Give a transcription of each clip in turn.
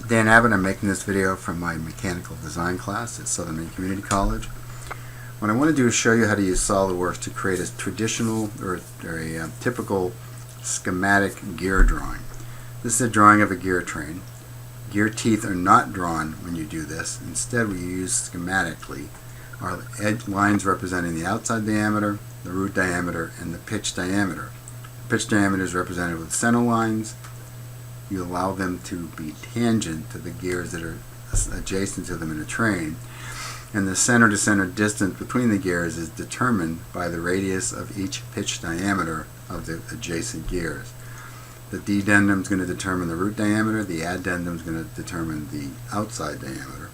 Dan Abbott. I'm making this video from my mechanical design class at Southern Maine Community College. What I want to do is show you how to use SolidWorks to create a traditional or a typical schematic gear drawing. This is a drawing of a gear train. Gear teeth are not drawn when you do this. Instead, we use schematically our edge lines representing the outside diameter, the root diameter, and the pitch diameter. The pitch diameter is represented with center lines. You allow them to be tangent to the gears that are adjacent to them in a train, and the center to center distance between the gears is determined by the radius of each pitch diameter of the adjacent gears. The dedendum is going to determine the root diameter, the addendum is going to determine the outside diameter.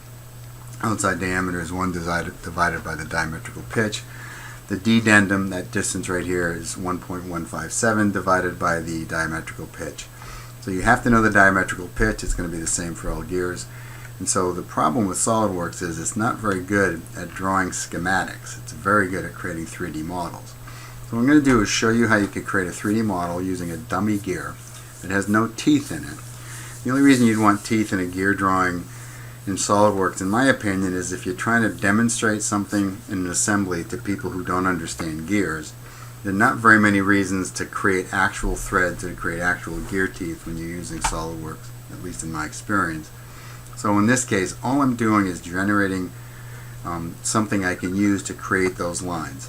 Outside diameter is 1 divided by the diametrical pitch. The dedendum, that distance right here, is 1.157 divided by the diametrical pitch. So you have to know the diametrical pitch. It's going to be the same for all gears. And so the problem with SolidWorks is it's not very good at drawing schematics. It's very good at creating 3D models. So what I'm going to do is show you how you could create a 3D model using a dummy gear that has no teeth in it. The only reason you'd want teeth in a gear drawing in SolidWorks, in my opinion, is if you're trying to demonstrate something in an assembly to people who don't understand gears. There are not very many reasons to create actual threads or to create actual gear teeth when you're using SolidWorks, at least in my experience. So in this case, all I'm doing is generating something I can use to create those lines.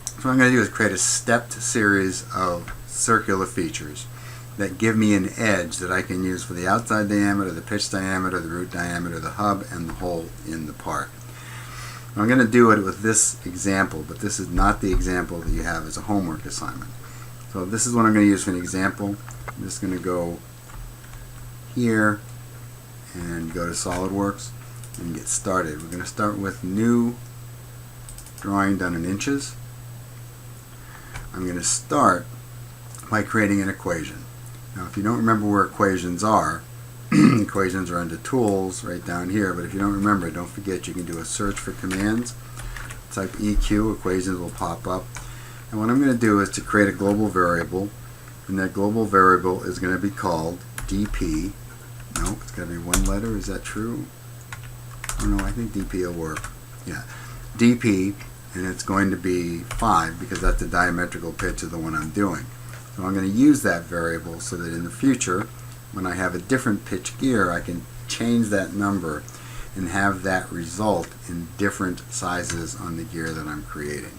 So what I'm going to do is create a stepped series of circular features that give me an edge that I can use for the outside diameter, the pitch diameter, the root diameter, the hub, and the hole in the part. I'm going to do it with this example, but this is not the example that you have as a homework assignment. So this is what I'm going to use for an example. I'm just going to go here and go to SolidWorks and get started. We're going to start with new drawing done in inches. I'm going to start by creating an equation. Now if you don't remember where equations are, equations are under tools right down here, but if you don't remember, don't forget you can do a search for commands, type EQ, equations will pop up, and what I'm going to do is to create a global variable, and that global variable is going to be called DP. No, it's got to be one letter. Is that true? Oh no, I think DP will work. Yeah, DP, and it's going to be 5 because that's the diametrical pitch of the one I'm doing. So I'm going to use that variable so that in the future, when I have a different pitch gear, I can change that number and have that result in different sizes on the gear that I'm creating.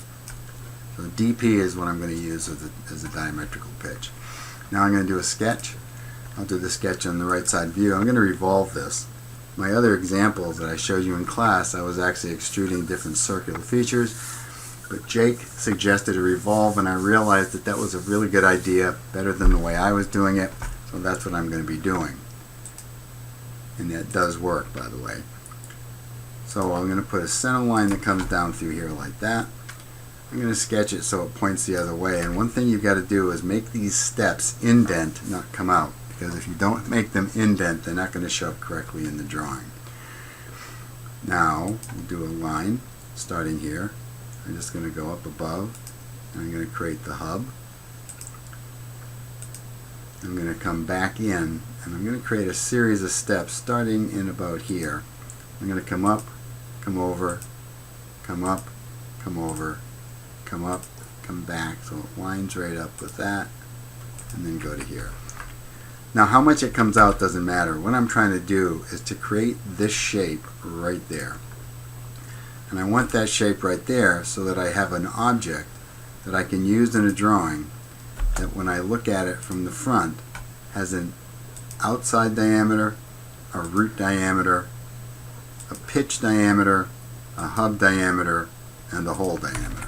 So DP is what I'm going to use as a diametrical pitch. Now I'm going to do a sketch. I'll do the sketch on the right side view. I'm going to revolve this. My other examples that I showed you in class, I was actually extruding different circular features, but Jake suggested a revolve, and I realized that that was a really good idea, better than the way I was doing it. So that's what I'm going to be doing. And that does work, by the way. So I'm going to put a center line that comes down through here like that. I'm going to sketch it so it points the other way. And one thing you've got to do is make these steps indent, not come out. Because if you don't make them indent, they're not going to show up correctly in the drawing. Now, we'll do a line starting here. I'm just going to go up above, and I'm going to create the hub. I'm going to come back in, and I'm going to create a series of steps starting in about here. I'm going to come up, come over, come up, come over, come up, come back, so it lines right up with that, and then go to here. Now how much it comes out doesn't matter. What I'm trying to do is to create this shape right there. And I want that shape right there so that I have an object that I can use in a drawing that when I look at it from the front has an outside diameter, a root diameter, a pitch diameter, a hub diameter, and a hole diameter.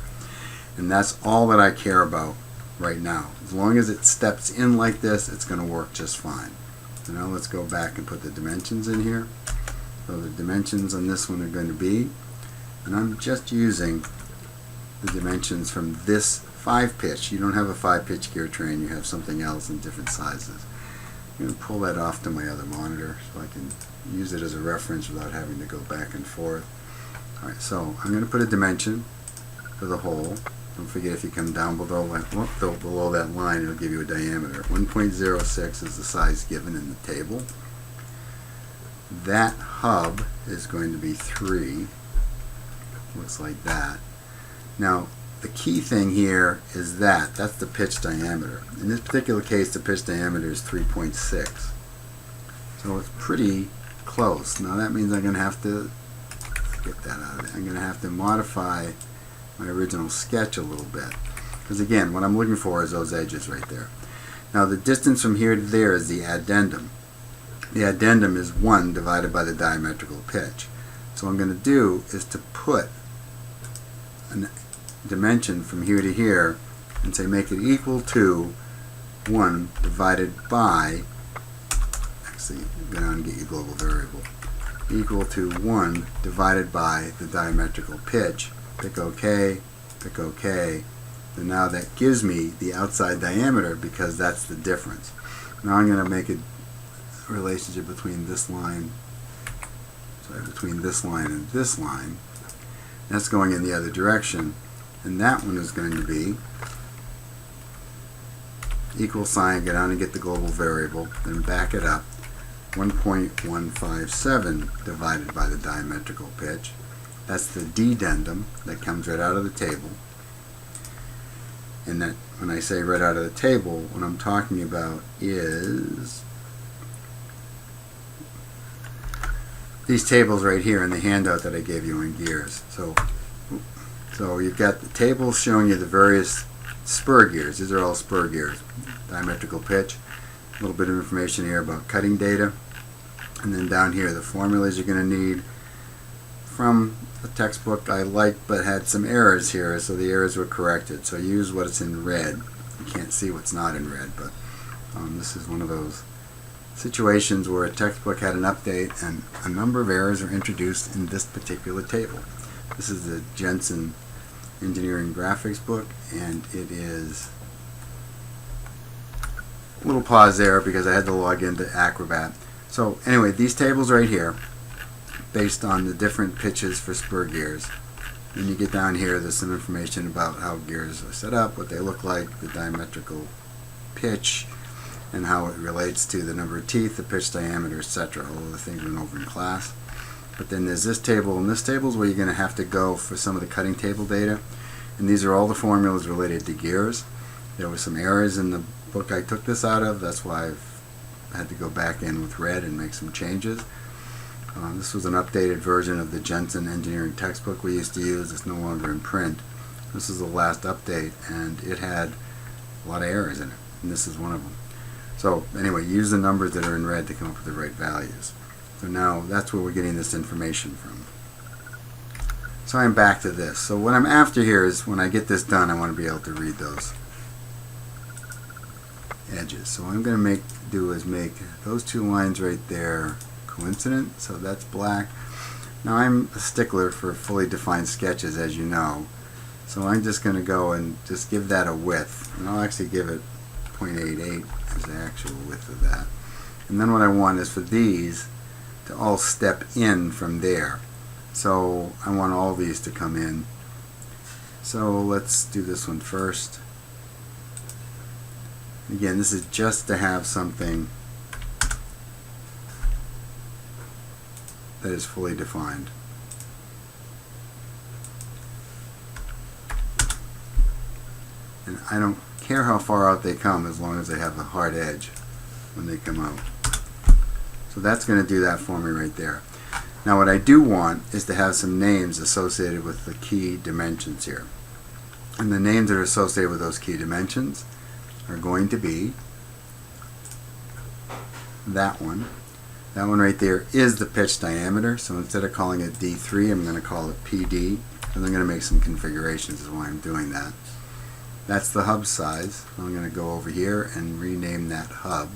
And that's all that I care about right now. As long as it steps in like this, it's going to work just fine. So now let's go back and put the dimensions in here. So the dimensions on this one are going to be, and I'm just using the dimensions from this 5-pitch. You don't have a 5-pitch gear train, you have something else in different sizes. I'm going to pull that off to my other monitor so I can use it as a reference without having to go back and forth. Alright, so I'm going to put a dimension for the hole. Don't forget, if you come down below that line, it'll give you a diameter. 1.06 is the size given in the table. that hub is going to be 3. Looks like that. Now the key thing here is that's the pitch diameter. In this particular case, the pitch diameter is 3.6. So it's pretty close. Now that means I'm going to have to get that out of there. I'm going to have to modify my original sketch a little bit. Because again, what I'm looking for is those edges right there. Now the distance from here to there is the addendum. The addendum is 1 divided by the diametrical pitch. So what I'm going to do is to put a dimension from here to here and say make it equal to 1 divided by, actually go down and get your global variable, equal to 1 divided by the diametrical pitch. Pick OK, pick OK. And now that gives me the outside diameter because that's the difference. Now I'm going to make a relationship between this line, between this line and this line. That's going in the other direction. And that one is going to be equal sign, go down and get the global variable, then back it up, 1.157 divided by the diametrical pitch. That's the dedendum that comes right out of the table. And that, when I say right out of the table, what I'm talking about is these tables right here in the handout that I gave you in gears. So you've got the tables showing you the various spur gears. These are all spur gears. Diametrical pitch, a little bit of information here about cutting data, and then down here the formulas you're going to need from a textbook I liked but had some errors here, so the errors were corrected. So use what's in red. You can't see what's not in red, but this is one of those situations where a textbook had an update and a number of errors are introduced in this particular table. This is the Jensen Engineering Graphics book, and it is a little pause there because I had to log into Acrobat. So anyway, these tables right here, based on the different pitches for spur gears. Then you get down here, there's some information about how gears are set up, what they look like, the diametrical pitch, and how it relates to the number of teeth, the pitch diameter, etc. All of the things we went over in class. But then there's this table, and this table is where you're going to have to go for some of the cutting table data. And these are all the formulas related to gears. There were some errors in the book I took this out of, that's why I've had to go back in with red and make some changes. This was an updated version of the Jensen Engineering textbook we used to use. It's no longer in print. This is the last update, and it had a lot of errors in it, and this is one of them. So anyway, use the numbers that are in red to come up with the right values. So now that's where we're getting this information from. So I'm back to this. So what I'm after here is when I get this done, I want to be able to read those edges. So what I'm going to do is make those two lines right there coincident, so that's black. Now I'm a stickler for fully defined sketches, as you know, so I'm just going to go and just give that a width, and I'll actually give it 0.88 as the actual width of that. And then what I want is for these to all step in from there, so I want all these to come in. So let's do this one first. Again, this is just to have something that is fully defined. And I don't care how far out they come as long as they have a hard edge when they come out. So that's going to do that for me right there. Now what I do want is to have some names associated with the key dimensions here. And the names that are associated with those key dimensions are going to be that one. That one right there is the pitch diameter, so instead of calling it D3, I'm going to call it PD, and I'm going to make some configurations is why I'm doing that. That's the hub size. I'm going to go over here and rename that hub.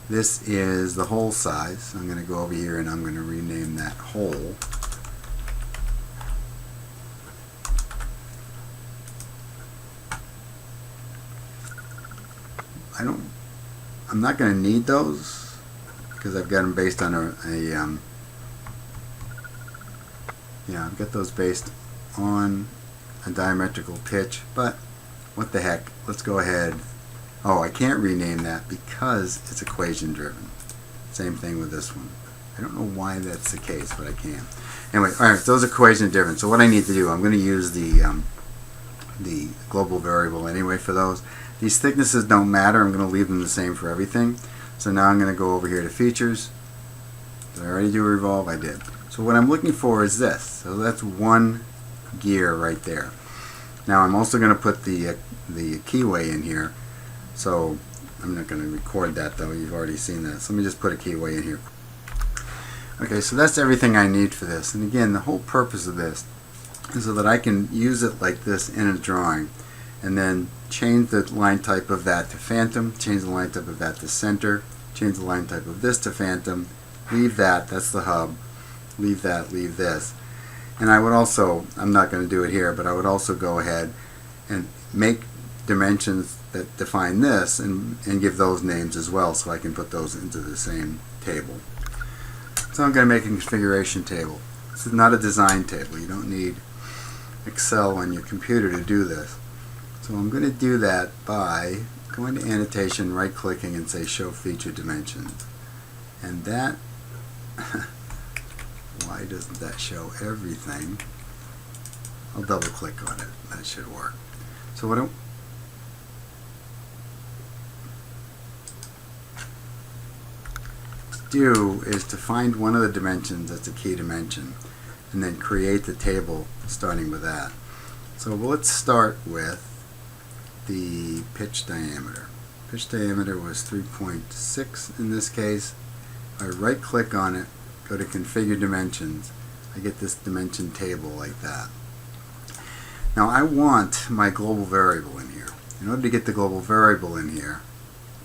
This is the hole size. I'm going to go over here and I'm going to rename that hole. I'm not going to need those because I've got them based on I've got those based on a diametrical pitch, but what the heck, let's go ahead Oh, I can't rename that because it's equation driven. Same thing with this one. I don't know why that's the case, but I can. Anyway, alright, those equation driven. So what I need to do, I'm going to use the global variable anyway for those. These thicknesses don't matter. I'm going to leave them the same for everything. So now I'm going to go over here to features. Did I already do revolve? I did. So what I'm looking for is this. So that's one gear right there. Now I'm also going to put the keyway in here. So I'm not going to record that though. You've already seen that. So let me just put a keyway in here. Okay, so that's everything I need for this. And again, the whole purpose of this is so that I can use it like this in a drawing and then change the line type of that to phantom, change the line type of that to center, change the line type of this to phantom, leave that, that's the hub, leave that, leave this. And I would also, I'm not going to do it here, but I would also go ahead and make dimensions that define this and give those names as well so I can put those into the same table. So I'm going to make a configuration table. This is not a design table. You don't need Excel on your computer to do this. So I'm going to do that by going to annotation, right clicking and say show feature dimensions. And that, why doesn't that show everything? I'll double click on it. That should work. So what do is to find one of the dimensions that's a key dimension and then create the table starting with that. So let's start with the pitch diameter. Pitch diameter was 3.6 in this case. I right click on it, go to configure dimensions, I get this dimension table like that. Now I want my global variable in here. In order to get the global variable in here,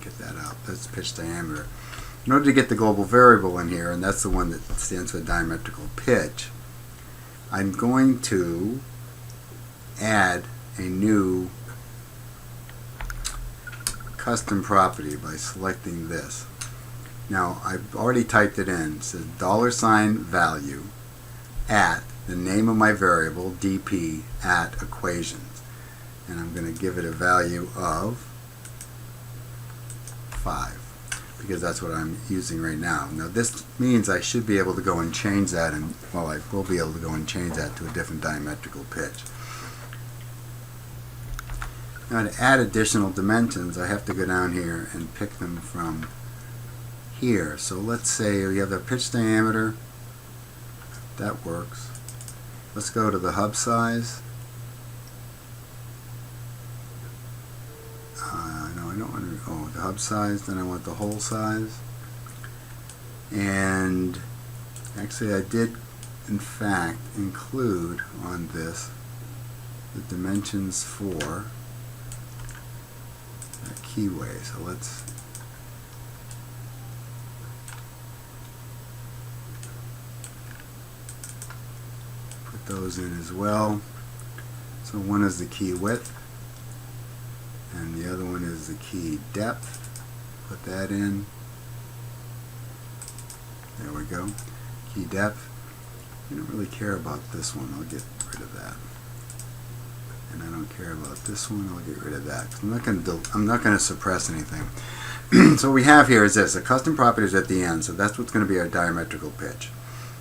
get that up, that's pitch diameter. In order to get the global variable in here, and that's the one that stands for diametrical pitch, I'm going to add a new custom property by selecting this. Now I've already typed it in. It says $value at the name of my variable dp at equations, and I'm going to give it a value of 5. Because that's what I'm using right now. Now this means I should be able to go and change that, and well, I will be able to go and change that to a different diametrical pitch. Now to add additional dimensions, I have to go down here and pick them from here. So let's say we have the pitch diameter. That works. Let's go to the hub size. I don't want to, the hub size, then I want the hole size. And actually I did in fact include on this the dimensions for that keyway. So let's put those in as well. So one is the key width, and the other one is the key depth. Put that in. There we go. Key depth. I don't really care about this one. I'll get rid of that. And I don't care about this one. I'll get rid of that. I'm not going to suppress anything. So what we have here is this: a custom property is at the end. So that's what's going to be our diametrical pitch,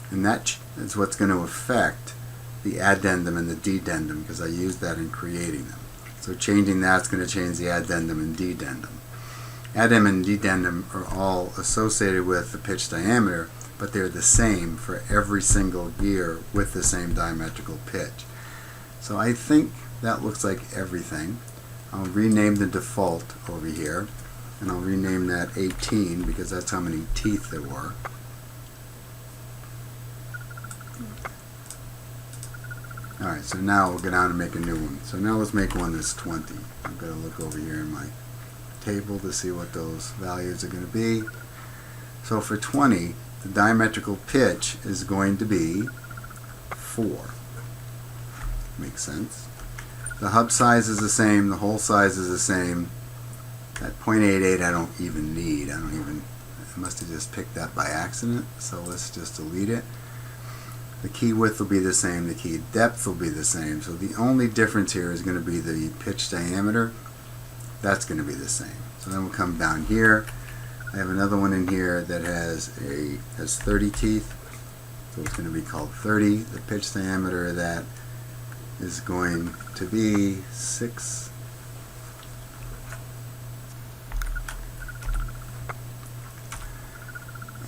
and that is what's going to affect the addendum and the dedendum, because I used that in creating them. So changing that's going to change the addendum and dedendum. Addendum and dedendum are all associated with the pitch diameter, but they're the same for every single gear with the same diametrical pitch. So I think that looks like everything. I'll rename the default over here, and I'll rename that 18 because that's how many teeth there were. Alright, so now we'll go down and make a new one. So now let's make one that's 20. I'm going to look over here in my table to see what those values are going to be. So for 20, the diametrical pitch is going to be 4. Makes sense. The hub size is the same, the hole size is the same. That 0.88 I don't even need. I must have just picked that by accident, so let's just delete it. The key width will be the same, the key depth will be the same, so the only difference here is going to be the pitch diameter. that's going to be the same. So then we'll come down here. I have another one in here that has 30 teeth, so it's going to be called 30. The pitch diameter of that is going to be 6.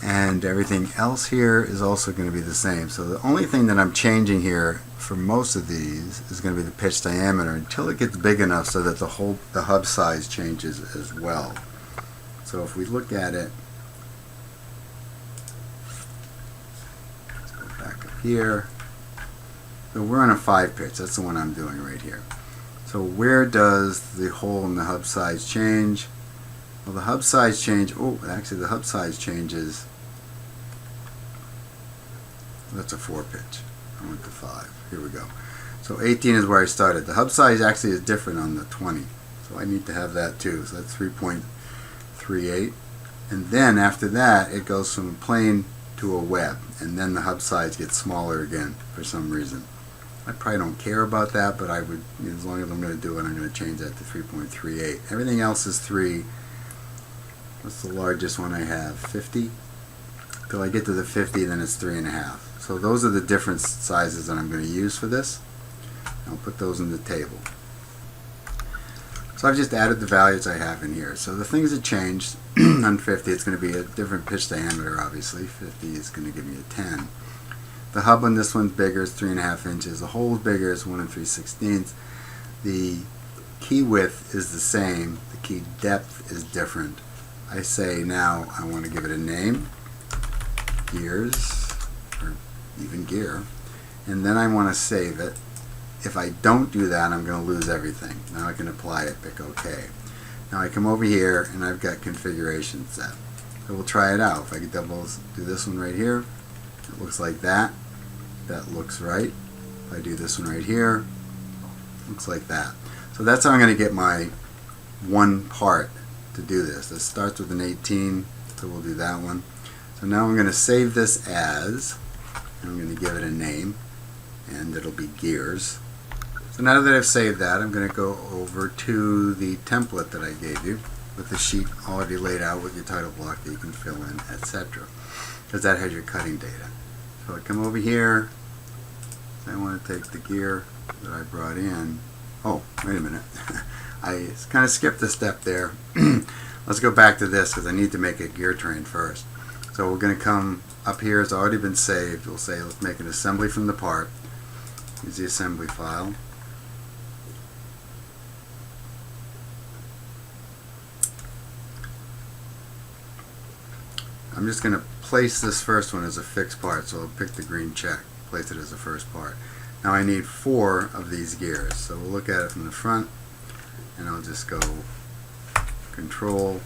And everything else here is also going to be the same. So the only thing that I'm changing here for most of these is going to be the pitch diameter until it gets big enough so that the hub size changes as well. So if we look at it, let's go back up here. So we're on a 5 pitch. That's the one I'm doing right here. So where does the hole in the hub size change? Well, the hub size change, actually the hub size changes. That's a 4 pitch. I went to 5. Here we go. So 18 is where I started. The hub size actually is different on the 20. So I need to have that too. So that's 3.38. And then after that, it goes from a plane to a web. And then the hub size gets smaller again for some reason. I probably don't care about that, but I would, as long as I'm going to do it, I'm going to change that to 3.38. Everything else is 3. What's the largest one I have? 50? Till I get to the 50, then it's 3.5. So those are the different sizes that I'm going to use for this. I'll put those in the table. So I've just added the values I have in here. So the things that changed on 50, it's going to be a different pitch diameter, obviously. 50 is going to give me a 10. The hub on this one's bigger, it's 3.5 inches. The hole is bigger, it's 1 3/16. The key width is the same. The key depth is different. I say now I want to give it a name, gears, or even gear, and then I want to save it. If I don't do that, I'm going to lose everything. Now I can apply it, pick OK. Now I come over here and I've got configuration set. So we'll try it out. If I could do this one right here, it looks like that. That looks right. If I do this one right here, it looks like that. So that's how I'm going to get my one part to do this. This starts with an 18, so we'll do that one. So now I'm going to save this as, and I'm going to give it a name, and it'll be gears. So now that I've saved that, I'm going to go over to the template that I gave you with the sheet already laid out with your title block that you can fill in, etc. Because that has your cutting data. So I come over here, I want to take the gear that I brought in. Oh, wait a minute. I kind of skipped a step there. Let's go back to this because I need to make a gear train first. So we're going to come up here. It's already been saved. We'll say let's make an assembly from the part. Use the assembly file. I'm just going to place this first one as a fixed part, so I'll pick the green check, place it as the first part. Now I need 4 of these gears, so we'll look at it from the front, and I'll just go Control,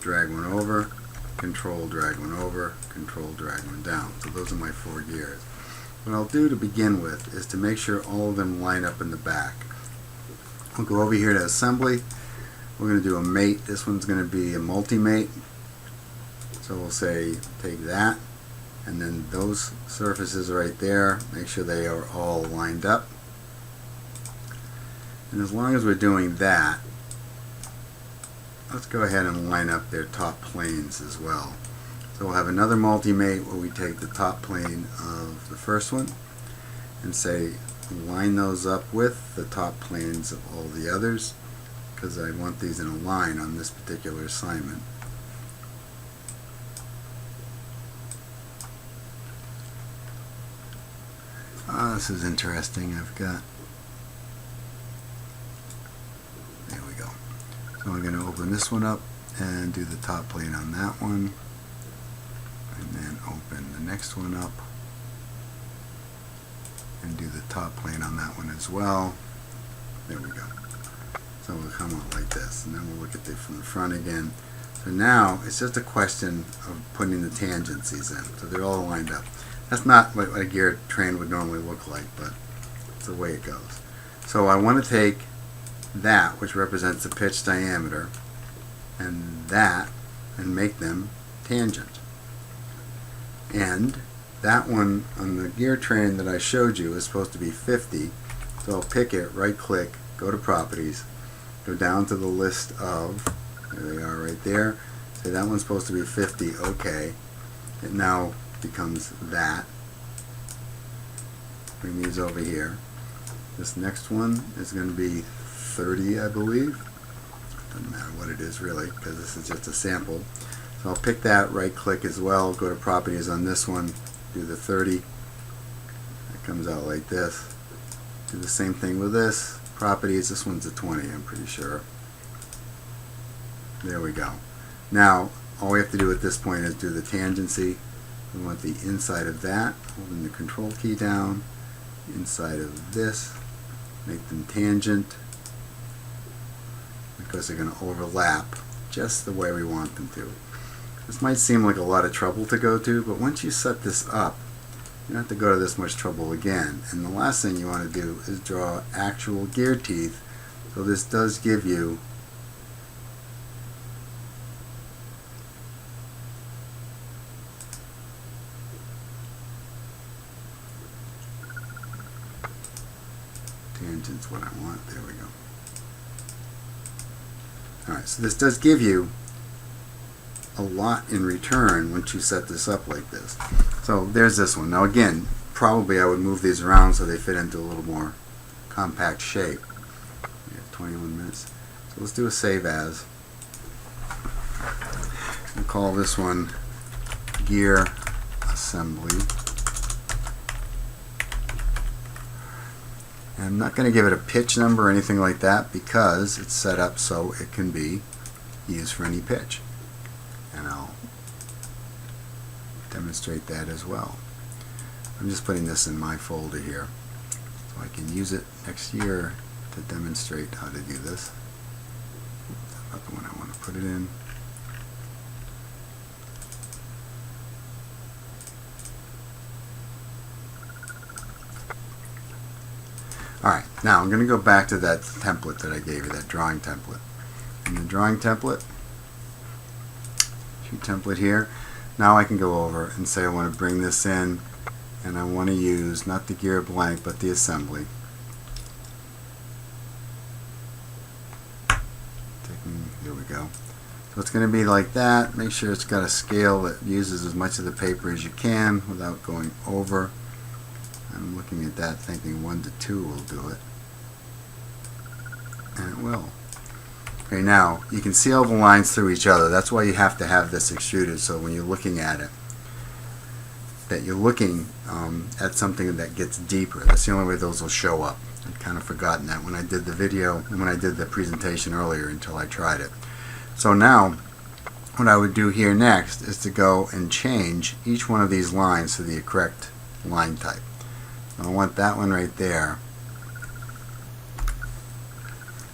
drag one over, Control, drag one over, Control, drag one down. So those are my 4 gears. What I'll do to begin with is to make sure all of them line up in the back. We'll go over here to Assembly. We're going to do a mate. This one's going to be a multi-mate. So we'll say take that, and then those surfaces right there, make sure they are all lined up. And as long as we're doing that, let's go ahead and line up their top planes as well. So we'll have another multi-mate where we take the top plane of the first one and say line those up with the top planes of all the others, because I want these in a line on this particular assignment. This is interesting. I've got, there we go. So I'm going to open this one up and do the top plane on that one, and then open the next one up and do the top plane on that one as well. There we go. So we'll come out like this, and then we'll look at it from the front again. So now it's just a question of putting the tangencies in, so they're all lined up. That's not what a gear train would normally look like, but it's the way it goes. So I want to take that, which represents the pitch diameter, and that, and make them tangent. And that one on the gear train that I showed you is supposed to be 50, so I'll pick it, right click, go to properties, go down to the list of, there they are right there, say that one's supposed to be 50, okay. It now becomes that. Bring these over here. This next one is going to be 30, I believe. Doesn't matter what it is really, because this is just a sample. So I'll pick that, right click as well, go to properties on this one, do the 30. It comes out like this. Do the same thing with this. Properties, this one's a 20, I'm pretty sure. There we go. Now, all we have to do at this point is do the tangency. We want the inside of that, holding the control key down, inside of this, make them tangent, because they're going to overlap just the way we want them to. This might seem like a lot of trouble to go to, but once you set this up, you don't have to go to this much trouble again. And the last thing you want to do is draw actual gear teeth. So this does give you tangent's what I want. There we go. Alright, so this does give you a lot in return once you set this up like this. So there's this one. Now again, probably I would move these around so they fit into a little more compact shape. We have 21 minutes. So let's do a save as. We'll call this one Gear Assembly. And I'm not going to give it a pitch number or anything like that because it's set up so it can be used for any pitch. And I'll demonstrate that as well. I'm just putting this in my folder here so I can use it next year to demonstrate how to do this. That's not the one I want to put it in. Alright, now I'm going to go back to that template that I gave you, that drawing template. In the drawing template, template here, now I can go over and say I want to bring this in and I want to use not the gear blank but the assembly. Here we go. So it's going to be like that. Make sure it's got a scale that uses as much of the paper as you can without going over. I'm looking at that thinking 1 to 2 will do it. And it will. Okay, now you can see all the lines through each other. That's why you have to have this extruded, so when you're looking at it, that you're looking at something that gets deeper. That's the only way those will show up. I'd kind of forgotten that when I did the video and when I did the presentation earlier until I tried it. So now what I would do here next is to go and change each one of these lines to the correct line type. I want that one right there.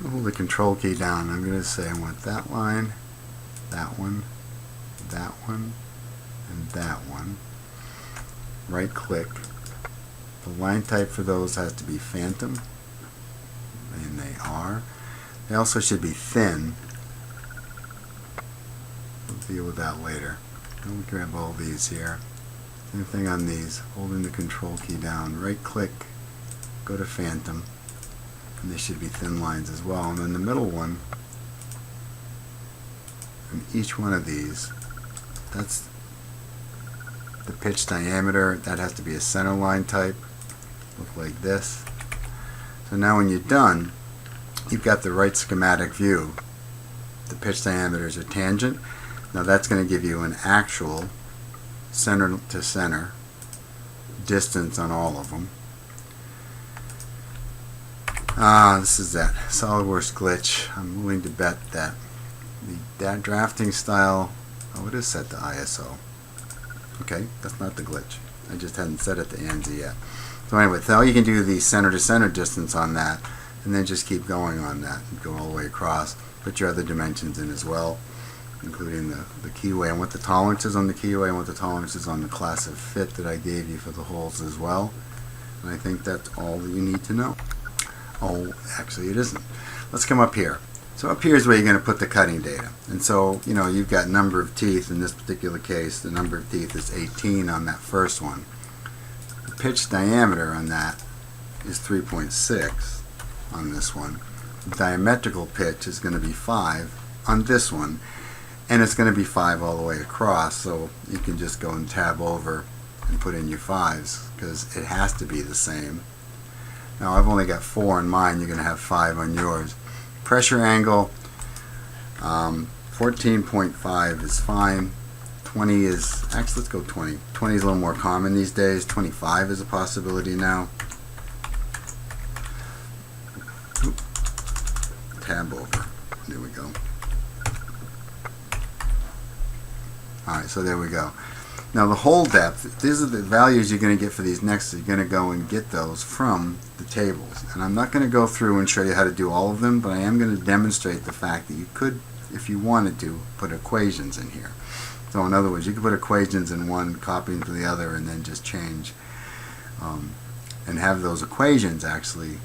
Hold the control key down. I'm going to say I want that line, that one, and that one. Right click. The line type for those has to be phantom, and they are. They also should be thin. We'll deal with that later. Let me grab all these here. Same thing on these. Holding the control key down. Right click. Go to phantom. And they should be thin lines as well. And then the middle one, and each one of these, that's the pitch diameter. That has to be a center line type. Look like this. So now when you're done, you've got the right schematic view. The pitch diameters are tangent. Now that's going to give you an actual center to center distance on all of them. This is that SolidWorks glitch. I'm willing to bet that that drafting style, oh, it is set to ISO. Okay, that's not the glitch. I just hadn't set it to ANSI yet. So anyway, so you can do the center to center distance on that, and then just keep going on that and go all the way across. Put your other dimensions in as well, including the keyway. I want the tolerances on the keyway. I want the tolerances on the class of fit that I gave you for the holes as well. And I think that's all that you need to know. Oh, actually it isn't. Let's come up here. So up here is where you're going to put the cutting data. And so, you know, you've got number of teeth. In this particular case, the number of teeth is 18 on that first one. The pitch diameter on that is 3.6 on this one. diametrical pitch is going to be 5 on this one, and it's going to be 5 all the way across, so you can just go and tab over and put in your 5s because it has to be the same. Now I've only got 4 on mine, you're going to have 5 on yours. Pressure angle, 14.5 is fine. 20 is, actually let's go 20. 20 is a little more common these days. 25 is a possibility now. Oop. Tab over. There we go. Alright, so there we go. Now the hole depth, these are the values you're going to get for these next. You're going to go and get those from the tables. And I'm not going to go through and show you how to do all of them, but I am going to demonstrate the fact that you could, if you wanted to, put equations in here. So in other words, you could put equations in one, copy into the other, and then just change. And have those equations actually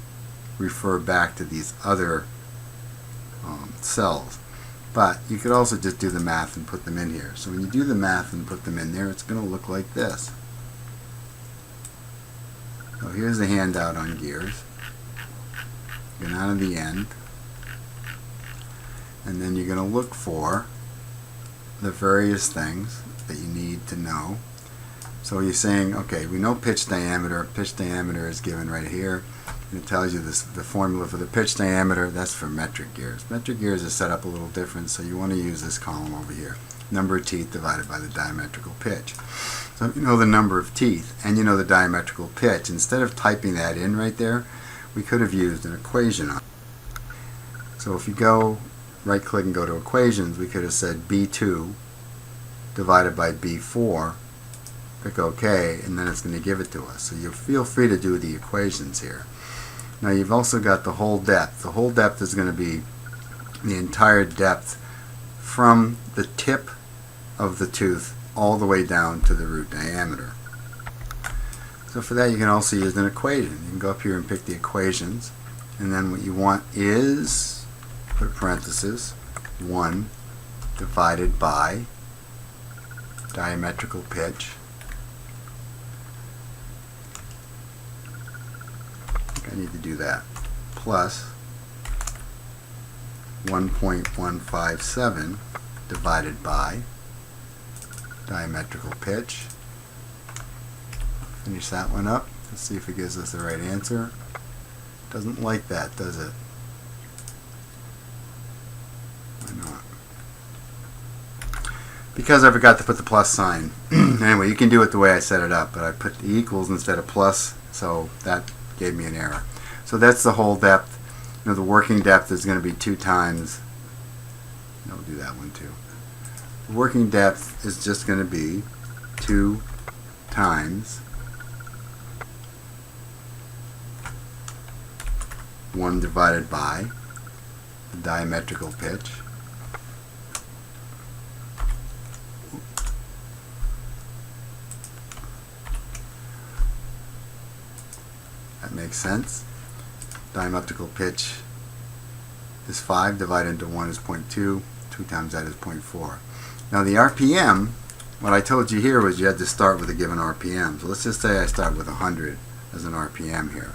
refer back to these other cells. But you could also just do the math and put them in here. So when you do the math and put them in there, it's going to look like this. So here's the handout on gears. Go down to the end. And then you're going to look for the various things that you need to know. So you're saying, okay, we know pitch diameter. Pitch diameter is given right here. And it tells you this, the formula for the pitch diameter. That's for metric gears. Metric gears is set up a little different, so you want to use this column over here. Number of teeth divided by the diametrical pitch. So if you know the number of teeth and you know the diametrical pitch, instead of typing that in right there, we could have used an equation on it. So if you go right click and go to equations, we could have said B2 divided by B4, click OK, and then it's going to give it to us. So you feel free to do the equations here. Now you've also got the hole depth. The hole depth is going to be the entire depth from the tip of the tooth all the way down to the root diameter. So for that you can also use an equation. You can go up here and pick the equations, and then what you want is, put parentheses, 1 divided by diametrical pitch. I need to do that, plus 1.157 divided by diametrical pitch. Finish that one up. Let's see if it gives us the right answer. Doesn't like that, does it? Why not? Because I forgot to put the plus sign. Anyway, you can do it the way I set it up, but I put the equals instead of plus, so that gave me an error. So that's the hole depth. You know, the working depth is going to be 2 times. No, we'll do that one too. The working depth is just going to be 2 times 1 divided by the diametrical pitch. That makes sense. Diametrical pitch is 5, divided into 1 is 0.2, 2 times that is 0.4. Now the RPM, what I told you here was you had to start with a given RPM. So let's just say I start with 100 as an RPM here.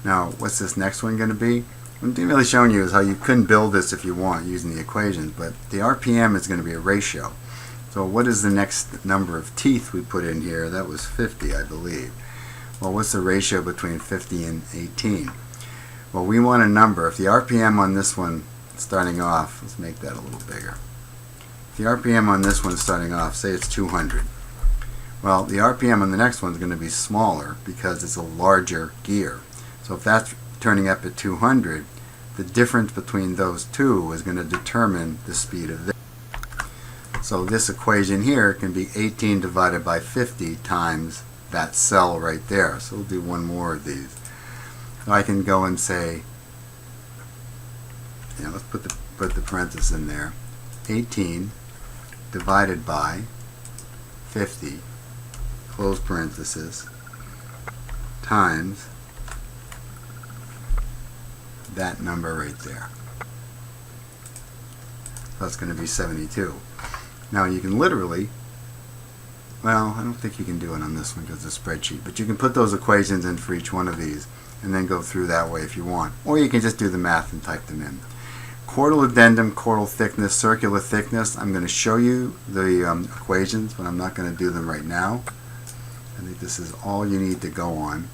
Now what's this next one going to be? What I'm really showing you is how you couldn't build this if you want using the equations, but the RPM is going to be a ratio. So what is the next number of teeth we put in here? That was 50, I believe. Well, what's the ratio between 50 and 18? Well, we want a number. If the RPM on this one starting off, let's make that a little bigger. If the RPM on this one starting off, say it's 200. Well, the RPM on the next one is going to be smaller because it's a larger gear. So if that's turning up at 200, the difference between those two is going to determine the speed of this. So this equation here can be 18 divided by 50 times that cell right there. So we'll do one more of these. So I can go and say, let's put the parenthesis in there. 18 divided by 50, close parenthesis, times that number right there. So that's going to be 72. Now you can literally, well, I don't think you can do it on this one because it's a spreadsheet, but you can put those equations in for each one of these and then go through that way if you want. Or you can just do the math and type them in. Chordal addendum, chordal thickness, circular thickness. I'm going to show you the equations, but I'm not going to do them right now. I think this is all you need to go on.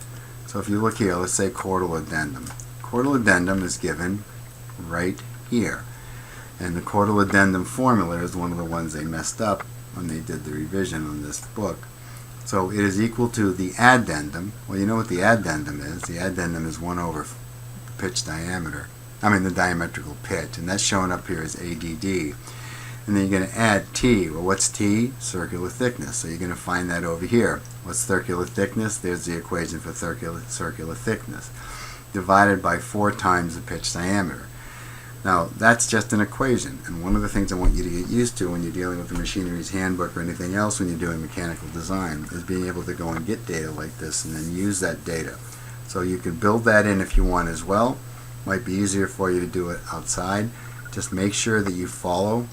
So if you look here, let's say chordal addendum. Chordal addendum is given right here. And the chordal addendum formula is one of the ones they messed up when they did the revision on this book. So it is equal to the addendum. Well, you know what the addendum is. The addendum is 1 over pitch diameter. I mean the diametrical pitch. And that's shown up here as ADD. And then you're going to add T. Well, what's T? Circular thickness. So you're going to find that over here. What's circular thickness? There's the equation for circular thickness. Divided by 4 times the pitch diameter. Now, that's just an equation, and one of the things I want you to get used to when you're dealing with the machinery's handbook or anything else when you're doing mechanical design is being able to go and get data like this and then use that data. So you can build that in if you want as well. Might be easier for you to do it outside. Just make sure that you follow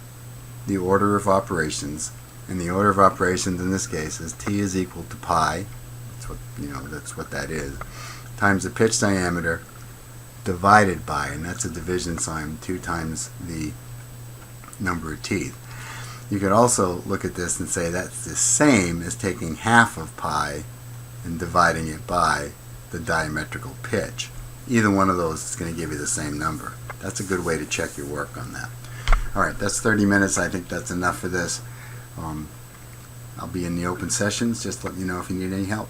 the order of operations, and the order of operations in this case is T is equal to pi, that's what that is, times the pitch diameter, divided by, and that's a division sign, 2 times the number of teeth. You could also look at this and say that's the same as taking half of pi and dividing it by the diametrical pitch. Either one of those is going to give you the same number. That's a good way to check your work on that. Alright, that's 30 minutes. I think that's enough for this. I'll be in the open sessions. Just let me know if you need any help.